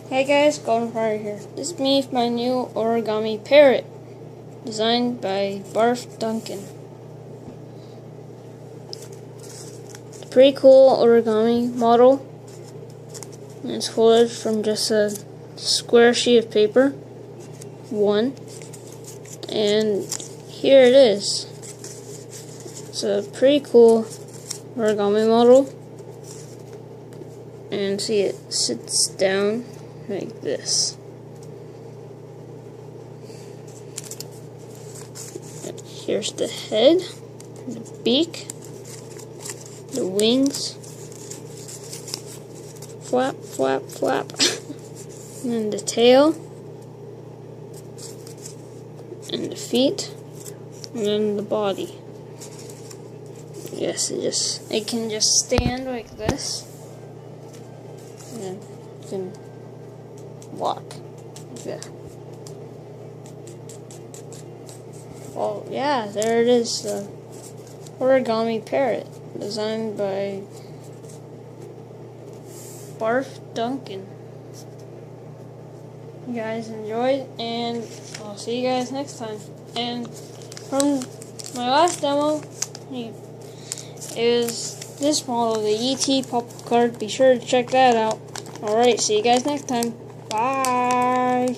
Hey guys, Golden Parrot here. This is me with my new origami parrot, designed by Barth Dunkan. Pretty cool origami model. It's folded from just a square sheet of paper. One. And here it is. It's a pretty cool origami model. And see, it sits down like this. And here's the head, the beak, the wings, flap, flap, flap, and then the tail, and the feet, and then the body. Yes, it can just stand like this, and then you can walk. Yeah. Well, yeah, there it is, the origami parrot, designed by Barth Dunkan. You guys enjoyed, and I'll see you guys next time. And from my last demo, it was this model, the ET pop card. Be sure to check that out. Alright, see you guys next time. Bye.